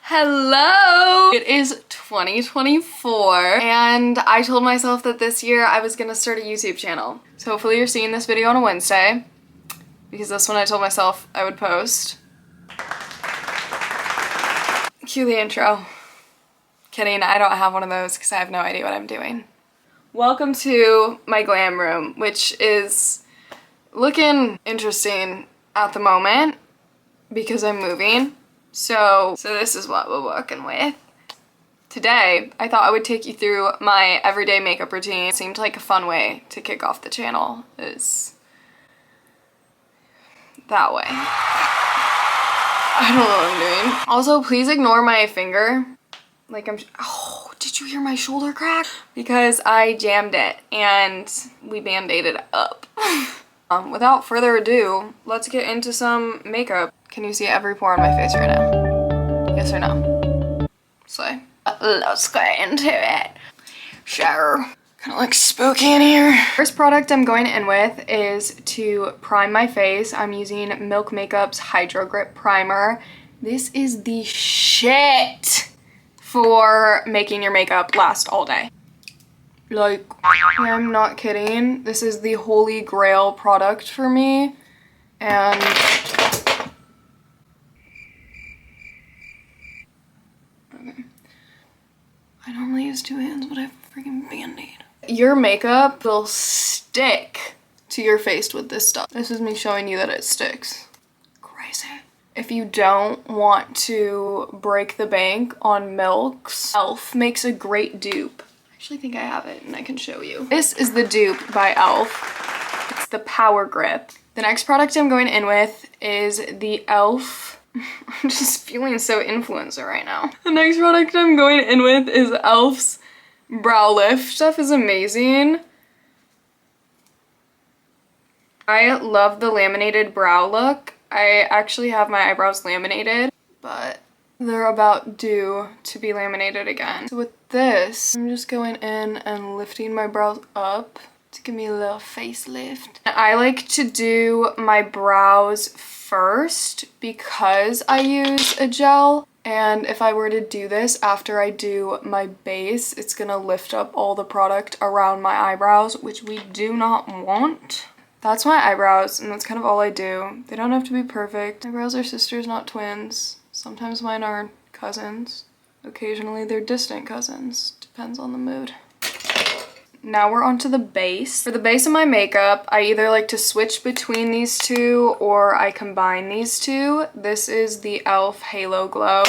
Hello! It is 2024 and I told myself that this year I was gonna start a YouTube channel. So hopefully you're seeing this video on a Wednesday because this one I told myself I would post. Cue the intro. Kidding, I don't have one of those because I have no idea what I'm doing. Welcome to my glam room, which is looking interesting at the moment because I'm moving. So this is what we're working with. Today, I thought I would take you through my everyday makeup routine. It seemed like a fun way to kick off the channel, is that way. I don't know what I'm doing. Also, please ignore my finger. Like oh, did you hear my shoulder crack? Because I jammed it and we band-aided up. Without further ado, let's get into some makeup. Can you see every pore on my face right now? Yes or no? Slay. Let's get into it. Sure. Kind of looks spooky in here. First product I'm going in with is to prime my face. I'm using Milk Makeup's Hydro Grip Primer. This is the shit for making your makeup last all day. Like, I'm not kidding. This is the holy grail product for me. And okay. I normally use two hands, but I have a freaking band-aid. Your makeup will stick to your face with this stuff. This is me showing you that it sticks. Crazy. If you don't want to break the bank on Milk's, e.l.f. makes a great dupe. I actually think I have it and I can show you. This is the dupe by e.l.f. It's the Power Grip. The next product I'm going in with is the e.l.f. I'm just feeling so influencer right now. The next product I'm going in with is e.l.f.'s Brow Lift. Stuff is amazing. I love the laminated brow look. I actually have my eyebrows laminated, but they're about due to be laminated again. So with this, I'm just going in and lifting my brows up to give me a little facelift. I like to do my brows first because I use a gel, and if I were to do this after I do my base, it's gonna lift up all the product around my eyebrows, which we do not want. That's my eyebrows, and that's kind of all I do. They don't have to be perfect. Eyebrows are sisters, not twins. Sometimes mine are cousins. Occasionally they're distant cousins. Depends on the mood. Now we're on to the base. For the base of my makeup, I either like to switch between these two or I combine these two. This is the e.l.f. Halo Glow.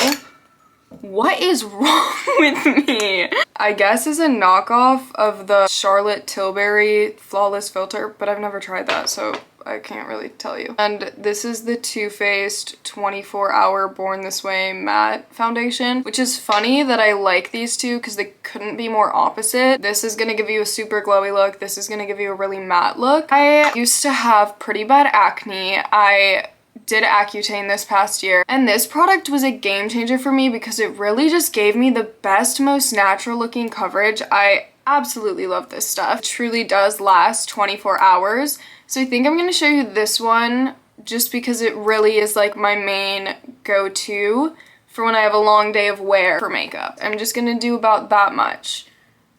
What is wrong with me? I guess is a knockoff of the Charlotte Tilbury Flawless Filter, but I've never tried that, so I can't really tell you. And this is the Too Faced 24-Hour Born This Way Matte Foundation, which is funny that I like these two because they couldn't be more opposite. This is gonna give you a super glowy look. This is gonna give you a really matte look. I used to have pretty bad acne. I did Accutane this past year, and this product was a game changer for me because it really just gave me the best, most natural looking coverage. I absolutely love this stuff. It truly does last 24 hours. So I think I'm gonna show you this one just because it really is like my main go-to for when I have a long day of wear for makeup. I'm just gonna do about that much.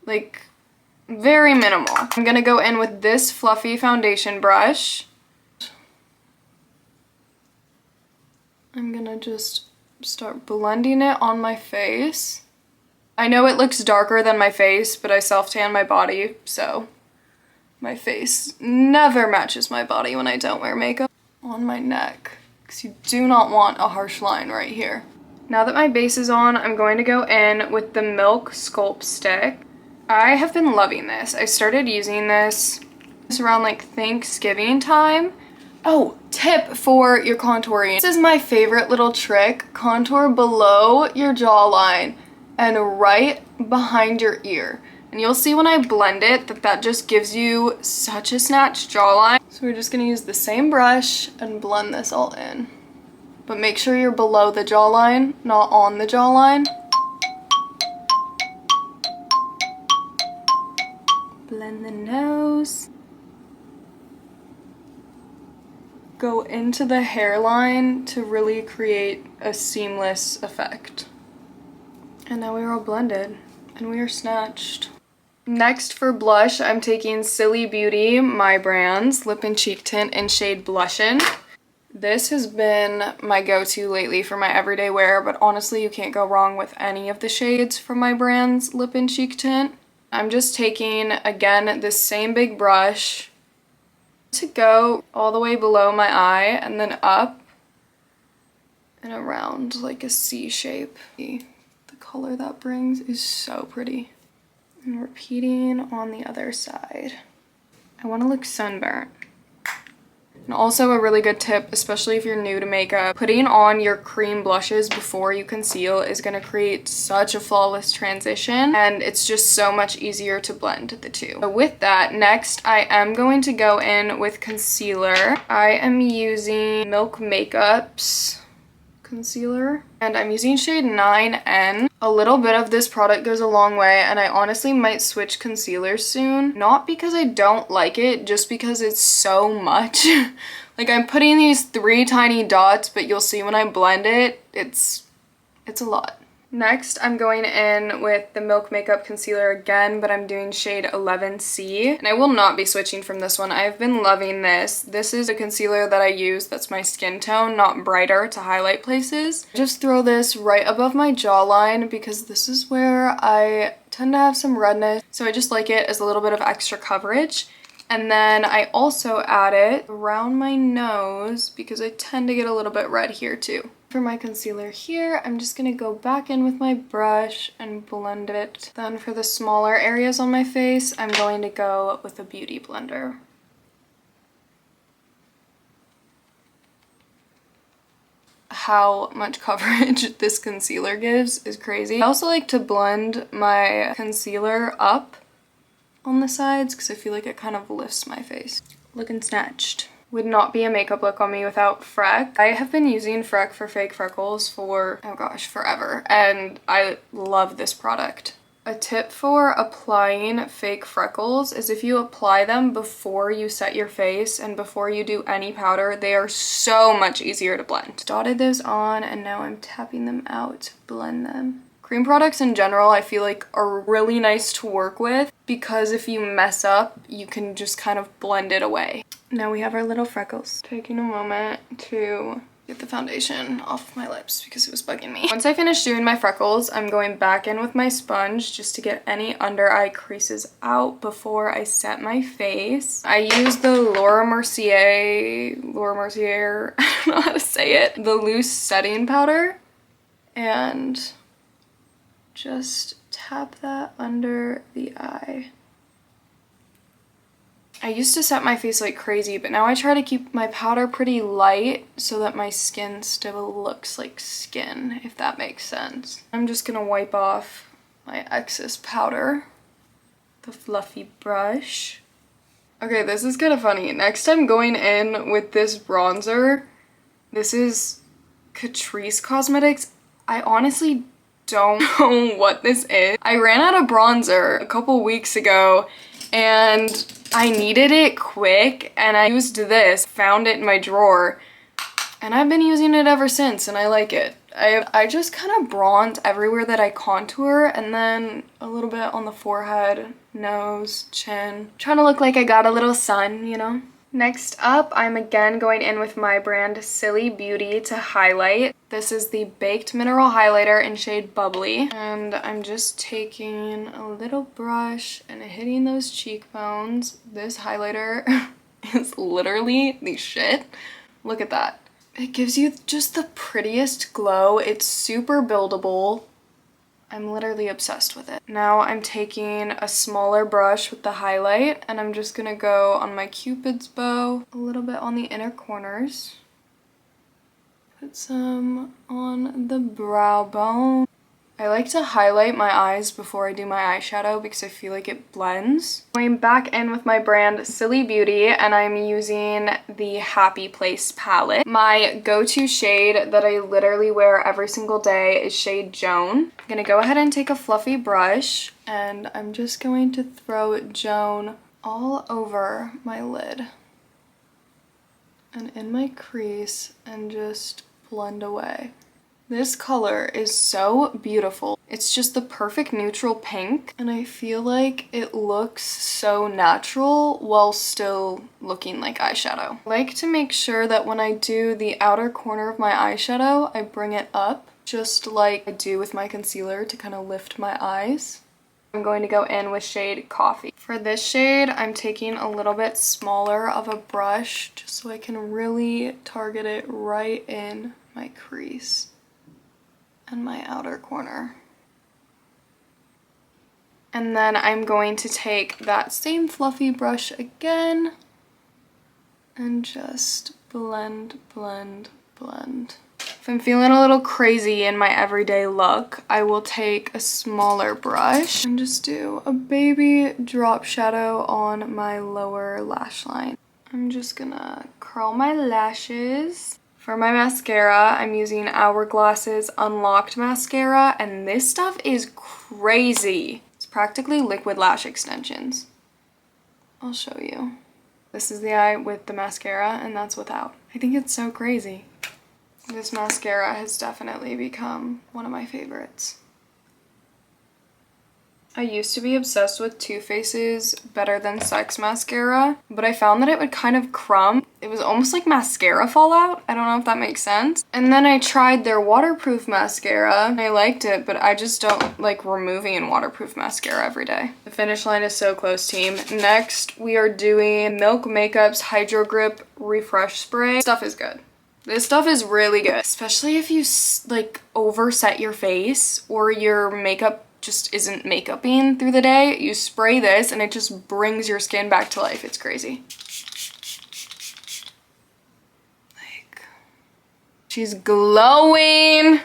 Like, very minimal. I'm gonna go in with this fluffy foundation brush. I'm gonna just start blending it on my face. I know it looks darker than my face, but I self-tan my body, so my face never matches my body when I don't wear makeup. On my neck, because you do not want a harsh line right here. Now that my base is on, I'm going to go in with the Milk Sculpt Stick. I have been loving this. I started using this around like Thanksgiving time. Oh, tip for your contouring. This is my favorite little trick. Contour below your jawline and right behind your ear. And you'll see when I blend it that just gives you such a snatched jawline. So we're just gonna use the same brush and blend this all in. But make sure you're below the jawline, not on the jawline. Blend the nose. Go into the hairline to really create a seamless effect. And now we are all blended and we are snatched. Next for blush, I'm taking Silly Beauty, my brand's lip and cheek tint in shade Blushin'. This has been my go-to lately for my everyday wear, but honestly, you can't go wrong with any of the shades from my brand's lip and cheek tint. I'm just taking, again, this same big brush to go all the way below my eye and then up and around like a C shape. The color that brings is so pretty. And repeating on the other side. I want to look sunburnt. And also a really good tip, especially if you're new to makeup, putting on your cream blushes before you conceal is going to create such a flawless transition, and it's just so much easier to blend the two. So with that, next I am going to go in with concealer. I am using Milk Makeup's concealer and I'm using shade 9N. A little bit of this product goes a long way, and I honestly might switch concealers soon. Not because I don't like it, just because it's so much. Like, I'm putting these 3 tiny dots, but you'll see when I blend it, it's a lot. Next, I'm going in with the Milk Makeup concealer again, but I'm doing shade 11C. And I will not be switching from this one. I've been loving this. This is a concealer that I use that's my skin tone, not brighter, to highlight places. Just throw this right above my jawline because this is where I tend to have some redness. So I just like it as a little bit of extra coverage. And then I also add it around my nose because I tend to get a little bit red here too. For my concealer here, I'm just gonna go back in with my brush and blend it. Then for the smaller areas on my face, I'm going to go with a beauty blender. How much coverage this concealer gives is crazy. I also like to blend my concealer up on the sides because I feel like it kind of lifts my face. Looking snatched. Would not be a makeup look on me without Freck. I have been using Freck for fake freckles for, oh gosh, forever, and I love this product. A tip for applying fake freckles is if you apply them before you set your face and before you do any powder, they are so much easier to blend. Dotted those on and now I'm tapping them out to blend them. Cream products in general, I feel like, are really nice to work with because if you mess up, you can just kind of blend it away. Now we have our little freckles. Taking a moment to get the foundation off my lips because it was bugging me. Once I finish doing my freckles, I'm going back in with my sponge just to get any under eye creases out before I set my face. I use the Laura Mercier, I don't know how to say it, the loose setting powder, and just tap that under the eye. I used to set my face like crazy, but now I try to keep my powder pretty light so that my skin still looks like skin, if that makes sense. I'm just gonna wipe off my excess powder, the fluffy brush. Okay, this is kind of funny. Next I'm going in with this bronzer. This is Catrice Cosmetics. I honestly don't know what this is. I ran out of bronzer a couple weeks ago and I needed it quick and I used this, found it in my drawer, and I've been using it ever since and I like it. I just kind of bronze everywhere that I contour and then a little bit on the forehead, nose, chin. Trying to look like I got a little sun, you know? Next up, I'm again going in with my brand Silly Beauty to highlight. This is the Baked Mineral Highlighter in shade Bubbly. And I'm just taking a little brush and hitting those cheekbones. This highlighter is literally the shit. Look at that. It gives you just the prettiest glow. It's super buildable. I'm literally obsessed with it. Now I'm taking a smaller brush with the highlight and I'm just gonna go on my Cupid's bow, a little bit on the inner corners. Put some on the brow bone. I like to highlight my eyes before I do my eyeshadow because I feel like it blends. Going back in with my brand Silly Beauty and I'm using the Happy Place palette. My go-to shade that I literally wear every single day is shade Joan. I'm gonna go ahead and take a fluffy brush and I'm just going to throw Joan all over my lid and in my crease and just blend away. This color is so beautiful. It's just the perfect neutral pink, and I feel like it looks so natural while still looking like eyeshadow. I like to make sure that when I do the outer corner of my eyeshadow, I bring it up, just like I do with my concealer to kind of lift my eyes. I'm going to go in with shade Coffee. For this shade, I'm taking a little bit smaller of a brush just so I can really target it right in my crease and my outer corner. And then I'm going to take that same fluffy brush again and just blend, blend, blend. If I'm feeling a little crazy in my everyday look, I will take a smaller brush and just do a baby drop shadow on my lower lash line. I'm just gonna curl my lashes. For my mascara, I'm using Hourglass's Unlocked Mascara, and this stuff is crazy. It's practically liquid lash extensions. I'll show you. This is the eye with the mascara, and that's without. I think it's so crazy. This mascara has definitely become one of my favorites. I used to be obsessed with Too Faced's Better Than Sex mascara, but I found that it would kind of crumb. It was almost like mascara fallout. I don't know if that makes sense. And then I tried their waterproof mascara, and I liked it, but I just don't like removing waterproof mascara every day. The finish line is so close, team. Next, we are doing Milk Makeup's Hydro Grip Refresh Spray. This stuff is good. This stuff is really good, especially if you like overset your face or your makeup just isn't makeuping through the day. You spray this and it just brings your skin back to life. It's crazy. Like, she's glowing.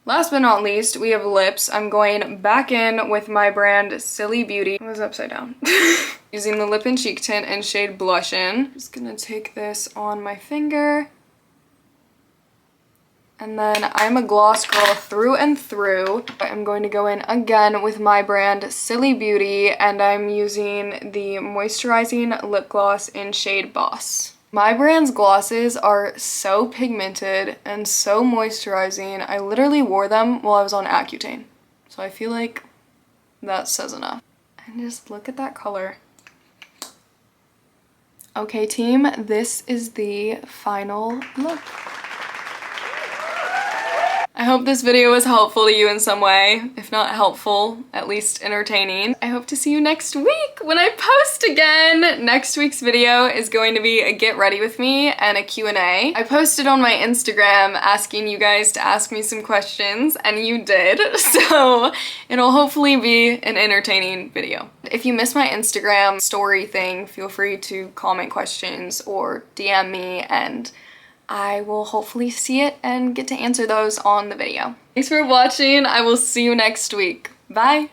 Last but not least, we have lips. I'm going back in with my brand Silly Beauty. It was upside down. Using the Lip and Cheek Tint in shade Blushin'. Just gonna take this on my finger. And then I'm a gloss girl through and through. I'm going to go in again with my brand Silly Beauty, and I'm using the moisturizing lip gloss in shade Boss. My brand's glosses are so pigmented and so moisturizing. I literally wore them while I was on Accutane. So I feel like that says enough. And just look at that color. Okay, team, this is the final look. I hope this video was helpful to you in some way. If not helpful, at least entertaining. I hope to see you next week when I post again. Next week's video is going to be a get ready with me and a Q&A. I posted on my Instagram asking you guys to ask me some questions, and you did. So it'll hopefully be an entertaining video. If you miss my Instagram story thing, feel free to comment questions or DM me, and I will hopefully see it and get to answer those on the video. Thanks for watching. I will see you next week. Bye!